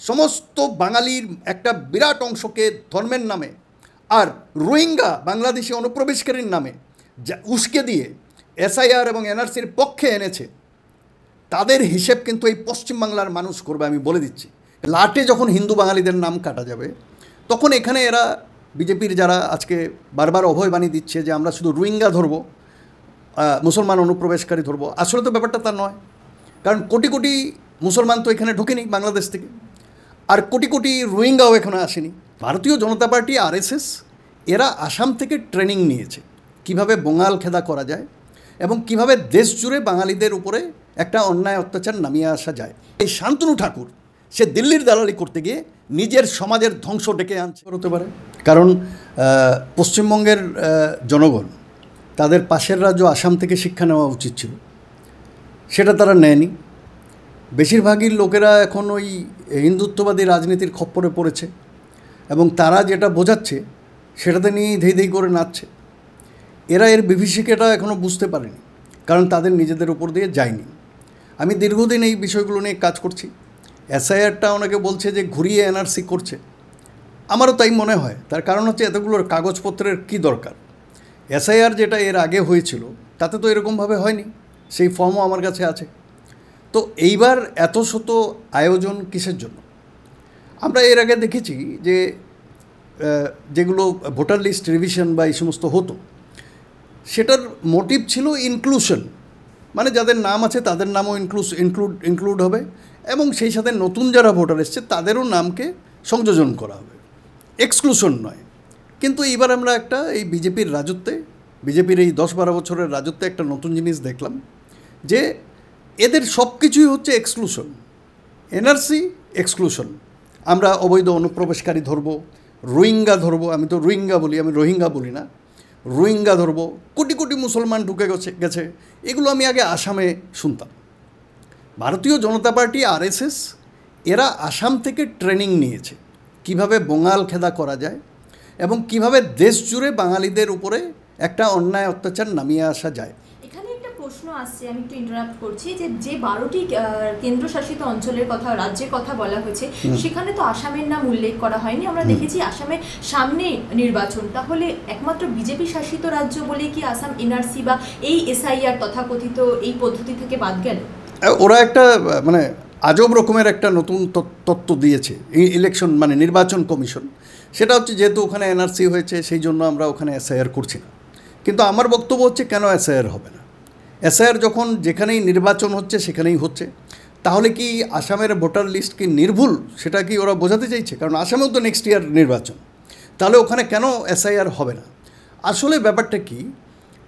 সমস্ত বাঙালির একটা বিরাট অংশকে ধর্মের নামে আর রোহিঙ্গা বাংলাদেশি অনুপ্রবেশকারীর নামে উস্কে দিয়ে এসআইআর এবং এনআরসির পক্ষে এনেছে, তাদের হিসেব কিন্তু এই পশ্চিমবাংলার মানুষ করবে, আমি বলে দিচ্ছি। লাটে যখন হিন্দু বাঙালিদের নাম কাটা যাবে, তখন এখানে এরা বিজেপির যারা আজকে বারবার অভয় বাণী দিচ্ছে যে আমরা শুধু রোহিঙ্গা ধরব, মুসলমান অনুপ্রবেশকারী ধরব, আসলে তো ব্যাপারটা তা নয়। কারণ কোটি কোটি মুসলমান তো এখানে ঢোকেনি বাংলাদেশ থেকে, আর কোটি কোটি রোহিঙ্গাও এখানে আসেনি। ভারতীয় জনতা পার্টি আরএসএস এরা আসাম থেকে ট্রেনিং নিয়েছে কিভাবে বঙ্গাল খেদা করা যায় এবং কিভাবে দেশ জুড়ে বাঙালিদের উপরে একটা অন্যায় অত্যাচার নামিয়ে আসা যায়। এই শান্তনু ঠাকুর সে দিল্লির দালালি করতে গিয়ে নিজের সমাজের ধ্বংস ডেকে আনছে হতে পারে। কারণ পশ্চিমবঙ্গের জনগণ তাদের পাশের রাজ্য আসাম থেকে শিক্ষা নেওয়া উচিত ছিল, সেটা তারা নেয়নি। বেশিরভাগই লোকেরা এখন ওই হিন্দুত্ববাদী রাজনীতির খপ্পরে পড়েছে এবং তারা যেটা বোঝাচ্ছে সেটাতে নিয়েই ধেই ধেই করে নাচছে। এরা এর বিভীষিকাটা এখনও বুঝতে পারেনি, কারণ তাদের নিজেদের উপর দিয়ে যায়নি। আমি দীর্ঘদিন এই বিষয়গুলো নিয়ে কাজ করছি। এসআইআরটা অনেকে বলছে যে ঘুরিয়ে এনআরসি করছে, আমারও তাই মনে হয়। তার কারণ হচ্ছে এতগুলোর কাগজপত্রের কি দরকার। এসআইআর যেটা এর আগে হয়েছিল তাতে তো এরকমভাবে হয়নি, সেই ফর্মও আমার কাছে আছে। তো এইবার এত শত আয়োজন কিসের জন্য? আমরা এর আগে দেখেছি যে যেগুলো ভোটার লিস্ট রিভিশন বা এই সমস্ত হতো, সেটার মোটিভ ছিল ইনক্লুশন, মানে যাদের নাম আছে তাদের নামও ইনক্লুড হবে এবং সেই সাথে নতুন যারা ভোটার এসছে তাদেরও নামকে সংযোজন করা হবে, এক্সক্লুশন নয়। কিন্তু এইবার আমরা একটা এই বিজেপির রাজত্বে, বিজেপির এই 10-12 বছরের রাজত্বে একটা নতুন জিনিস দেখলাম যে এদের সব কিছুই হচ্ছে এক্সক্লুশন। এনআরসি এক্সক্লুশন, আমরা অবৈধ অনুপ্রবেশকারী ধরবো, রোহিঙ্গা ধরবো, আমি তো রোহিঙ্গা বলি, আমি রোহিঙ্গা বলি না, রোহিঙ্গা ধরবো, কোটি কোটি মুসলমান ঢুকে গেছে, এগুলো আমি আগে আসামে শুনতাম। ভারতীয় জনতা পার্টি আরএসএস এরা আসাম থেকে ট্রেনিং নিয়েছে কিভাবে বঙ্গাল খেদা করা যায় এবং কিভাবে দেশ জুড়ে বাঙালিদের উপরে একটা অন্যায় অত্যাচার নামিয়ে আসা যায়। এখানে একটা প্রশ্ন আসছে, আমি একটু ইন্টারাপ্ট করছি, যে 12টি কেন্দ্রশাসিত অঞ্চলের কথা, রাজ্যের কথা বলা হয়েছে, সেখানে তো আসামের নাম উল্লেখ করা হয়নি। আমরা দেখেছি আসামের সামনে নির্বাচন, তাহলে একমাত্র বিজেপি শাসিত রাজ্য বলে কি আসাম এনআরসি বা এই এসআইআর তথাকথিত এই পদ্ধতি থেকে বাদ গেল? ওরা একটা মানে আজব রকমের একটা নতুন তত্ত্ব দিয়েছে ইলেকশন মানে নির্বাচন কমিশন। সেটা হচ্ছে যেহেতু ওখানে এনআরসি হয়েছে সেই জন্য আমরা ওখানে এসআইআর করছি না। কিন্তু আমার বক্তব্য হচ্ছে কেন এসআইআর হবে না? এসআইআর যখন যেখানেই নির্বাচন হচ্ছে সেখানেই হচ্ছে, তাহলে কি আসামের ভোটার লিস্ট কি নির্ভুল সেটা কি ওরা বোঝাতে চাইছে? কারণ আসামেও তো নেক্সট ইয়ার নির্বাচন, তাহলে ওখানে কেন এসআইআর হবে না? আসলে ব্যাপারটা কি,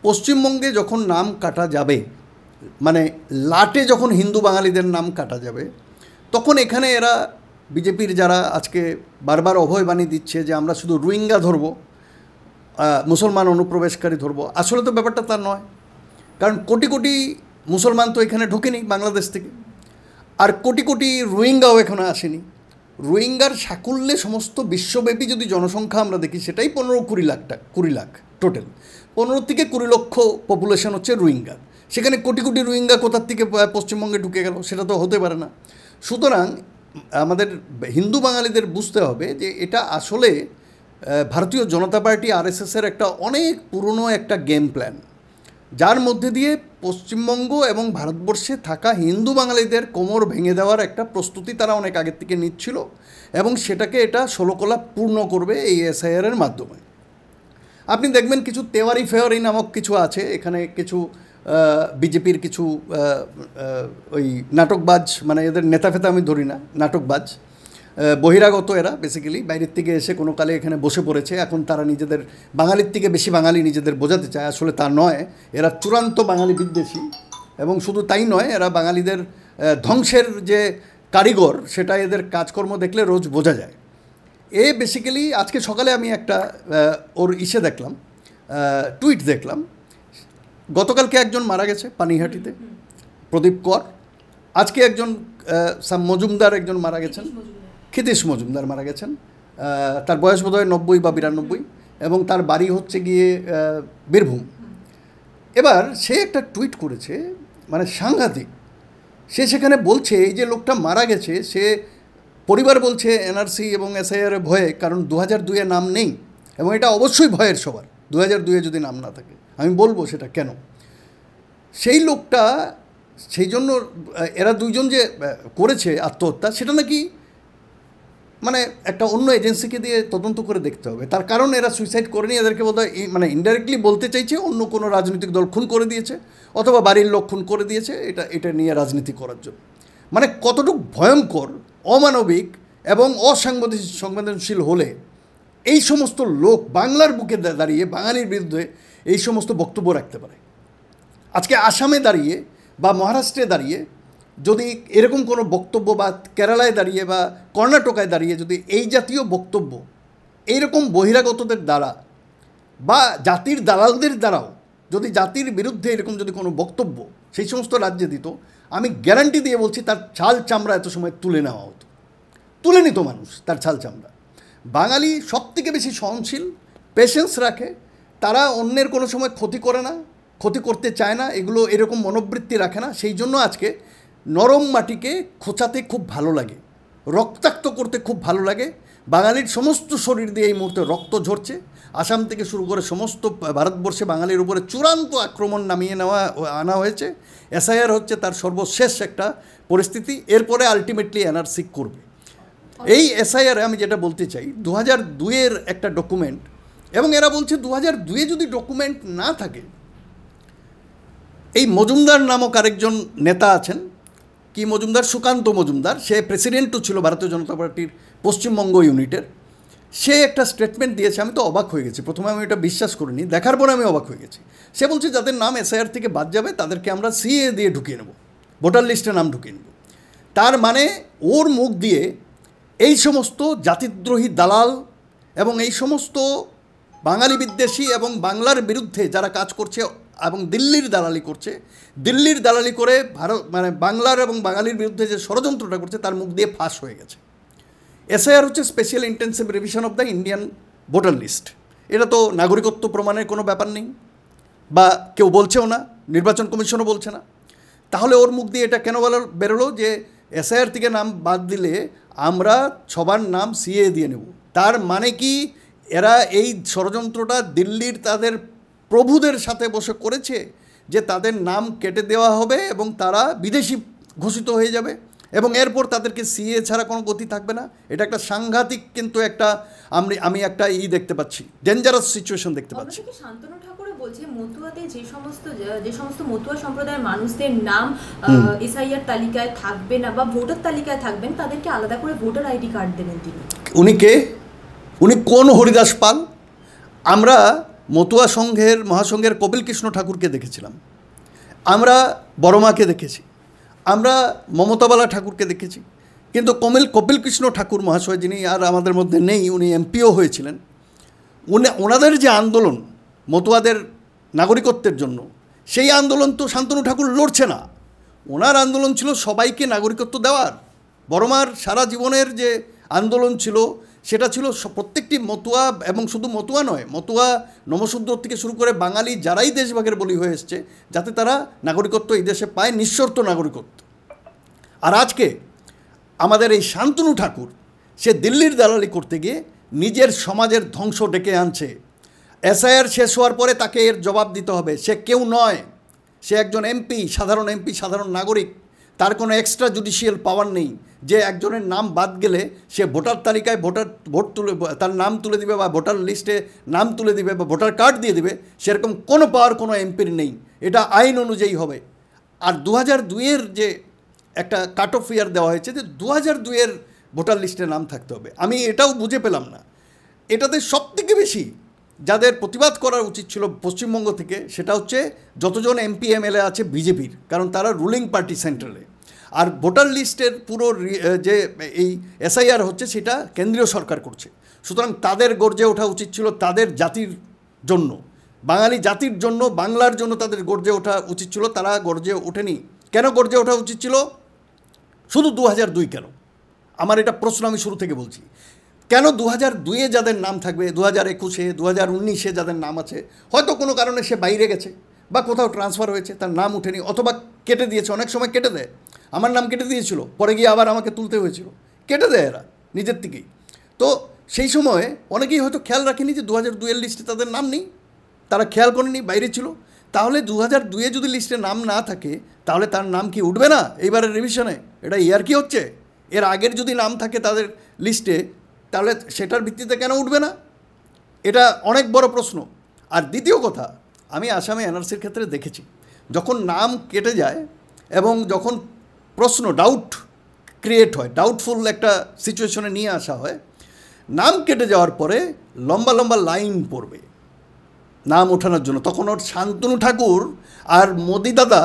পশ্চিমবঙ্গে যখন নাম কাটা যাবে, মানে লাটে যখন হিন্দু বাঙালিদের নাম কাটা যাবে, তখন এখানে এরা বিজেপির যারা আজকে বারবার অভয় বাণী দিচ্ছে যে আমরা শুধু রোহিঙ্গা ধরব, মুসলমান অনুপ্রবেশকারী ধরব, আসলে তো ব্যাপারটা তা নয়। কারণ কোটি কোটি মুসলমান তো এখানে ঢোকেনি বাংলাদেশ থেকে, আর কোটি কোটি রোহিঙ্গাও এখানে আসেনি। রোহিঙ্গার সাকুল্যে সমস্ত বিশ্বব্যাপী যদি জনসংখ্যা আমরা দেখি, সেটাই 15-20 লাখ টোটাল। 15 থেকে 20 লক্ষ পপুলেশন হচ্ছে রোহিঙ্গার। সেখানে কোটি কোটি রোহিঙ্গা কোথার থেকে পশ্চিমবঙ্গে ঢুকে গেল, সেটা তো হতে পারে না। সুতরাং আমাদের হিন্দু বাঙালিদের বুঝতে হবে যে এটা আসলে ভারতীয় জনতা পার্টি আরএসএসের একটা অনেক পুরনো একটা গেম প্ল্যান, যার মধ্যে দিয়ে পশ্চিমবঙ্গ এবং ভারতবর্ষে থাকা হিন্দু বাঙালিদের কোমর ভেঙে দেওয়ার একটা প্রস্তুতি তারা অনেক আগের থেকে নিচ্ছিল এবং সেটাকে এটা 16 কলা পূর্ণ করবে এই এসআইআরের মাধ্যমে। আপনি দেখবেন কিছু তেওয়ারি ফেওয়ারি নামক কিছু আছে এখানে, কিছু বিজেপির কিছু ওই নাটকবাজ, মানে এদের নেতা ফেতা আমি ধরি না, নাটকবাজ বহিরাগত এরা, বেসিক্যালি বাইরের থেকে এসে কোনো কালে এখানে বসে পড়েছে। এখন তারা নিজেদের বাঙালির থেকে বেশি বাঙালি নিজেদের বোঝাতে চায়, আসলে তা নয়। এরা চূড়ান্ত বাঙালি বিদ্বেষী এবং শুধু তাই নয়, এরা বাঙালিদের ধ্বংসের যে কারিগর সেটা এদের কাজকর্ম দেখলে রোজ বোঝা যায়। বেসিক্যালি আজকে সকালে আমি একটা ওর দেখলাম, টুইট দেখলাম, গতকালকে একজন মারা গেছে পানিহাটিতে, প্রদীপ কর। আজকে একজন মজুমদার একজন মারা গেছেন, ক্ষিতীশ মজুমদার মারা গেছেন। তার বয়স বোধহয় 90 বা 92 এবং তার বাড়ি হচ্ছে গিয়ে বীরভূম। এবার সে একটা টুইট করেছে, মানে সাংঘাতিক। সে সেখানে বলছে এই যে লোকটা মারা গেছে, সে পরিবার বলছে এনআরসি এবং এসআইআর ভয়ে, কারণ 2002-এ নাম নেই এবং এটা অবশ্যই ভয়ের সবার, 2002-এ যদি নাম না থাকে। আমি বলবো সেটা কেন। সেই লোকটা সেই জন্য এরা দুইজন যে করেছে আত্মহত্যা, সেটা নাকি মানে একটা অন্য এজেন্সিকে দিয়ে তদন্ত করে দেখতে হবে। তার কারণ এরা সুইসাইড করেনি, এদেরকে বোধহয় মানে ইনডাইরেক্টলি বলতে চাইছে অন্য কোনো রাজনৈতিক দল খুন করে দিয়েছে অথবা বাড়ির লোক খুন করে দিয়েছে, এটা নিয়ে রাজনীতি করার জন্য। মানে কতটুকু ভয়ঙ্কর, অমানবিক এবং সংবেদনশীল হলে এই সমস্ত লোক বাংলার বুকে দাঁড়িয়ে বাঙালির বিরুদ্ধে এই সমস্ত বক্তব্য রাখতে পারে। আজকে আসামে দাঁড়িয়ে বা মহারাষ্ট্রে দাঁড়িয়ে যদি এরকম কোনো বক্তব্য, বা কেরালায় দাঁড়িয়ে বা কর্ণাটকায় দাঁড়িয়ে যদি এই জাতীয় বক্তব্য এইরকম বহিরাগতদের দ্বারা বা জাতির দালালদের দ্বারাও যদি জাতির বিরুদ্ধে এরকম যদি কোনো বক্তব্য সেই সমস্ত রাজ্যে দিত, আমি গ্যারান্টি দিয়ে বলছি তার ছাল চামড়া এত সময় তুলে নেওয়া হতো, তুলে নিত মানুষ তার ছাল চামড়া। বাঙালি সবথেকে বেশি সহনশীল, পেশেন্স রাখে, তারা অন্যের কোনো সময় ক্ষতি করে না, ক্ষতি করতে চায় না, এগুলো এরকম মনোবৃত্তি রাখে না। সেই জন্য আজকে নরম মাটিকে খোঁচাতে খুব ভালো লাগে, রক্তাক্ত করতে খুব ভালো লাগে। বাঙালির সমস্ত শরীর দিয়ে এই মুহূর্তে রক্ত ঝরছে। আসাম থেকে শুরু করে সমস্ত ভারতবর্ষে বাঙালির উপরে চূড়ান্ত আক্রমণ নামিয়ে আনা হয়েছে। এসআইআর হচ্ছে তার সর্বশেষ একটা পরিস্থিতি, এরপরে আলটিমেটলি এনআরসি করবে। এই এসআইআরে আমি যেটা বলতে চাই, 2002-এর একটা ডকুমেন্ট, এবং এরা বলছে 2002-এ যদি ডকুমেন্ট না থাকে, এই মজুমদার নামক আরেকজন নেতা আছেন, কি মজুমদার, সুকান্ত মজুমদার, সে প্রেসিডেন্টও ছিল ভারতীয় জনতা পার্টির পশ্চিমবঙ্গ ইউনিটের। সে একটা স্টেটমেন্ট দিয়েছে, আমি তো অবাক হয়ে গেছি। প্রথমে আমি এটা বিশ্বাস করিনি, দেখার পরে আমি অবাক হয়ে গেছি। সে বলছে যাদের নাম এসআইআর থেকে বাদ যাবে তাদেরকে আমরা সিএ দিয়ে ঢুকিয়ে নেব, ভোটার লিস্টে নাম ঢুকিয়ে নেব। তার মানে ওর মুখ দিয়ে এই সমস্ত জাতিদ্রোহী দালাল এবং এই সমস্ত বাঙালি বিদ্বেষী এবং বাংলার বিরুদ্ধে যারা কাজ করছে এবং দিল্লির দালালি করছে, দিল্লির দালালি করে মানে বাংলার এবং বাঙালির বিরুদ্ধে যে ষড়যন্ত্রটা করছে, তার মুখ দিয়ে ফাঁস হয়ে গেছে। এসআইআর হচ্ছে special intensive revision of the Indian voter list. এটা তো নাগরিকত্ব প্রমাণের কোনো ব্যাপার নেই, বা কেউ বলছেও না, নির্বাচন কমিশনও বলছে না। তাহলে ওর মুখ দিয়ে এটা কেন বেরোলো যে এসআইআর থেকে নাম বাদ দিলে আমরা সবার নাম সিএ দিয়ে নেব? তার মানে কি এরা এই ষড়যন্ত্রটা দিল্লির তাদের প্রভুদের সাথে বসে করেছে যে তাদের নাম কেটে দেওয়া হবে এবং তারা বিদেশি ঘোষিত হয়ে যাবে এবং এরপর তাদেরকে সিএ ছাড়া কোনো গতি থাকবে না? এটা একটা সাংঘাতিক, কিন্তু একটা আমি একটা দেখতে পাচ্ছি, ডেঞ্জারাস সিচুয়েশন দেখতে পাচ্ছি। শান্তনু ঠাকুরও বলছে মতুয়াতে যে সমস্ত মতুয়া সম্প্রদায়ের মানুষদের নাম এসআইআর তালিকায় থাকবে না বা ভোটার তালিকায় থাকবেন, তাদেরকে আলাদা করে ভোটার আইডি কার্ড দেবেন তিনি। উনি কে? উনি কোন হরিদাস পাল? আমরা মতুয়া সংঘের মহাসংঘের কপিল কৃষ্ণ ঠাকুরকে দেখেছিলাম, আমরা বড়মাকে দেখেছি, আমরা মমতাবালা ঠাকুরকে দেখেছি, কিন্তু কপিল কৃষ্ণ ঠাকুর মহাশয়, যিনি আর আমাদের মধ্যে নেই, উনি এমপিও হয়েছিলেন, ওনাদের যে আন্দোলন মতুয়াদের নাগরিকত্বের জন্য, সেই আন্দোলন তো শান্তনু ঠাকুর লড়ছে না। ওনার আন্দোলন ছিল সবাইকে নাগরিকত্ব দেওয়ার। বড়মার সারা জীবনের যে আন্দোলন ছিল সেটা ছিল প্রত্যেকটি মতুয়া, এবং শুধু মতুয়া নয়, মতুয়া নমশূদ্র থেকে শুরু করে বাঙালি যারাই দেশভাগের বলি হয়ে এসছে, যাতে তারা নাগরিকত্ব এই দেশে পায়, নিঃশর্ত নাগরিকত্ব। আর আজকে আমাদের এই শান্তনু ঠাকুর, সে দিল্লির দালালি করতে গিয়ে নিজের সমাজের ধ্বংস ডেকে আনছে। এসআইআর শেষ হওয়ার পরে তাকে এর জবাব দিতে হবে। সে কেউ নয়, সে একজন এমপি, সাধারণ এমপি, সাধারণ নাগরিক। তার কোনো এক্সট্রা জুডিশিয়াল পাওয়ার নেই যে একজনের নাম বাদ গেলে সে ভোটার তালিকায় ভোট তুলে তার নাম তুলে দিবে বা ভোটার লিস্টে নাম তুলে দিবে বা ভোটার কার্ড দিয়ে দিবে, সেরকম কোনো পাওয়ার কোনো এমপির নেই। এটা আইন অনুযায়ী হবে। আর 2002-এর যে একটা কাট অফ ইয়ার দেওয়া হয়েছে যে 2002-এর ভোটার লিস্টে নাম থাকতে হবে, আমি এটাও বুঝে পেলাম না। এটাতে সবথেকে বেশি যাদের প্রতিবাদ করা উচিত ছিল পশ্চিমবঙ্গ থেকে, সেটা হচ্ছে যতজন এমপি এমএলএ আছে বিজেপির, কারণ তারা রুলিং পার্টি সেন্ট্রালে। আর ভোটার লিস্টের পুরো যে এই এসআইআর হচ্ছে সেটা কেন্দ্রীয় সরকার করছে। সুতরাং তাদের গর্জে ওঠা উচিত ছিল তাদের জাতির জন্য, বাঙালি জাতির জন্য, বাংলার জন্য তাদের গর্জে ওঠা উচিত ছিল। তারা গর্জে ওঠেনি। কেন গর্জে ওঠা উচিত ছিল? শুধু 2002 কেন? আমার এটা প্রশ্ন, আমি শুরু থেকে বলছি। কেন 2002-এ যাদের নাম থাকবে, 2021-এ, 2019-এ যাদের নাম আছে, হয়তো কোনো কারণে সে বাইরে গেছে বা কোথাও ট্রান্সফার হয়েছে, তার নাম উঠেনি, অথবা কেটে দিয়েছে। অনেক সময় কেটে দেয়। আমার নাম কেটে দিয়েছিল, পরে গিয়ে আবার আমাকে তুলতে হয়েছিল। কেটে দেয় এরা নিজের থেকেই। তো সেই সময় অনেকেই হয়তো খেয়াল রাখেনি যে 2002-এর লিস্টে তাদের নাম নেই, তারা খেয়াল করেনি, বাইরে ছিল। তাহলে 2002-এ যদি লিস্টে নাম না থাকে তাহলে তার নাম কি উঠবে না এইবারের রিভিশনে? এটা ইয়ার কি হচ্ছে? এর আগের যদি নাম থাকে তাদের লিস্টে তাহলে সেটার ভিত্তিতে কেন উঠবে না? এটা অনেক বড় প্রশ্ন। আর দ্বিতীয় কথা, আমি আসামে এনআরসির ক্ষেত্রে দেখেছি যখন নাম কেটে যায় এবং যখন প্রশ্ন ডাউট ক্রিয়েট হয়, ডাউটফুল একটা সিচুয়েশনে নিয়ে আসা হয়, নাম কেটে যাওয়ার পরে লম্বা লম্বা লাইন পড়বে নাম ওঠানোর জন্য। তখন ওর শান্তনু ঠাকুর আর মোদি দাদা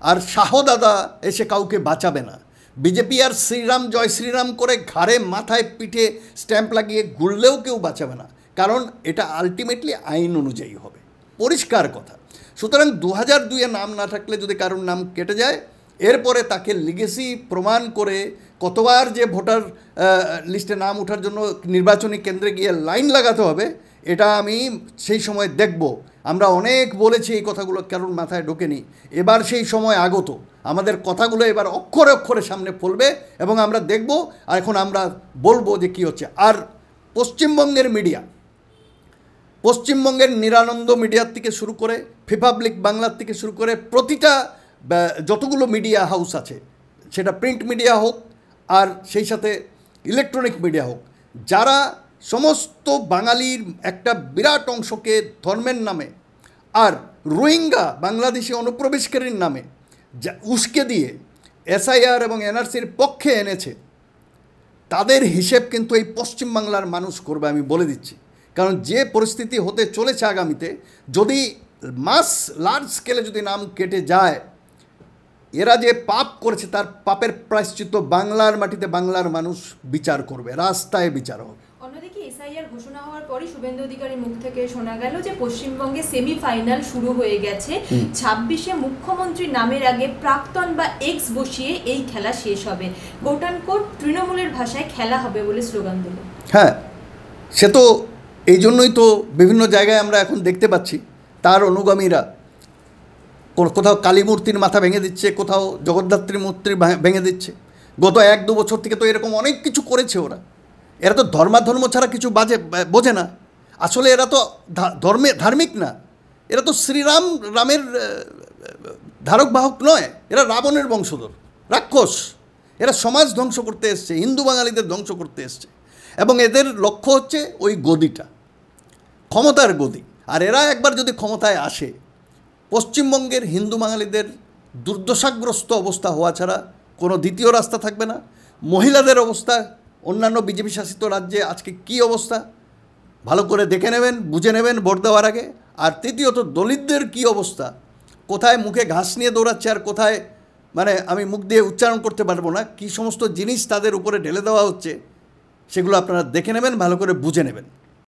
আর শাহ দাদা এসে কাউকে বাঁচাবে না। বিজেপি আর শ্রীরাম জয় শ্রীরাম করে ঘাড়ে মাথায় পিঠে স্ট্যাম্প লাগিয়ে ঘুরলেও কেউ বাঁচাবে না, কারণ এটা আলটিমেটলি আইন অনুযায়ী হবে, পরিষ্কার কথা। সুতরাং 2002-এ নাম না থাকলে যদি কারোর নাম কেটে যায়, এরপরে তাকে লিগেসি প্রমাণ করে কতবার যে ভোটার লিস্টে নাম ওঠার জন্য নির্বাচনী কেন্দ্রে গিয়ে লাইন লাগাতে হবে, এটা আমি সেই সময় দেখব। আমরা অনেক বলেছি এই কথাগুলো, কারোর মাথায় ঢোকেনি। এবার সেই সময় আগত, আমাদের কথাগুলো এবার অক্ষরে অক্ষরে সামনে ফলবে এবং আমরা দেখব। আর এখন আমরা বলবো যে কী হচ্ছে। আর পশ্চিমবঙ্গের মিডিয়া, পশ্চিমবঙ্গের নিরানন্দ মিডিয়ার থেকে শুরু করে রিপাবলিক বাংলার থেকে শুরু করে প্রতিটা যতগুলো মিডিয়া হাউস আছে, সেটা প্রিন্ট মিডিয়া হোক আর সেই সাথে ইলেকট্রনিক মিডিয়া হোক, যারা সমস্ত বাঙালির একটা বিরাট অংশকে ধর্মের নামে আর রোহিঙ্গা বাংলাদেশি অনুপ্রবেশকারীর নামে উস্কে দিয়ে এসআইআর এবং এনআরসির পক্ষে এনেছে, তাদের হিসেব কিন্তু এই পশ্চিমবাংলার মানুষ করবে, আমি বলে দিচ্ছি। কারণ যে পরিস্থিতি হতে চলেছে আগামীতে, যদি লার্জ স্কেলে যদি নাম কেটে যায়, এরা যে পাপ করেছে তার পাপের প্রায়শ্চিত্ত বাংলার মাটিতে বাংলার মানুষ বিচার করবে, রাস্তায় বিচার হবে। অন্যদিকে এসআইআর ঘোষণা হওয়ার পরই শুভেন্দু অধিকারীর মুখ থেকে শোনা গেল যে পশ্চিমবঙ্গে সেমিফাইনাল শুরু হয়ে গেছে, 26-এ মুখ্যমন্ত্রীর নামের আগে প্রাক্তন বা এক্স বসিয়ে এই খেলা শেষ হবে, কোট অ্যান্ড কোট তৃণমূলের ভাষায় খেলা হবে বলে স্লোগান দিল। হ্যাঁ, সে তো এই জন্যই তো বিভিন্ন জায়গায় আমরা এখন দেখতে পাচ্ছি তার অনুগামীরা কোথাও কালী মূর্তির মাথা ভেঙে দিচ্ছে, কোথাও জগদ্ধাত্রী মূর্তি ভেঙে দিচ্ছে। গত 1-2 বছর থেকে তো এরকম অনেক কিছু করেছে ওরা। এরা তো ধর্মাধর্ম ছাড়া কিছু বোঝে না। আসলে এরা তো ধার্মিক না, এরা তো রামের ধারক বাহক নয়, এরা রাবণের বংশধর, রাক্ষস। এরা সমাজ ধ্বংস করতে এসছে, হিন্দু বাঙালিদের ধ্বংস করতে এসছে, এবং এদের লক্ষ্য হচ্ছে ওই গদিটা, ক্ষমতার গদি। আর এরা একবার যদি ক্ষমতায় আসে, পশ্চিমবঙ্গের হিন্দু বাঙালিদের দুর্দশাগ্রস্ত অবস্থা হওয়া ছাড়া কোনো দ্বিতীয় রাস্তা থাকবে না। মহিলাদের অবস্থা অন্যান্য বিজেপি শাসিত রাজ্যে আজকে কী অবস্থা ভালো করে দেখে নেবেন, বুঝে নেবেন ভোট দেওয়ার আগে। আর তৃতীয়ত দলিতদের কী অবস্থা, কোথায় মুখে ঘাস নিয়ে দৌড়াচ্ছে আর কোথায় মানে আমি মুখ দিয়ে উচ্চারণ করতে পারবো না, কী সমস্ত জিনিস তাদের উপরে ঢেলে দেওয়া হচ্ছে, সেগুলো আপনারা দেখে নেবেন, ভালো করে বুঝে নেবেন।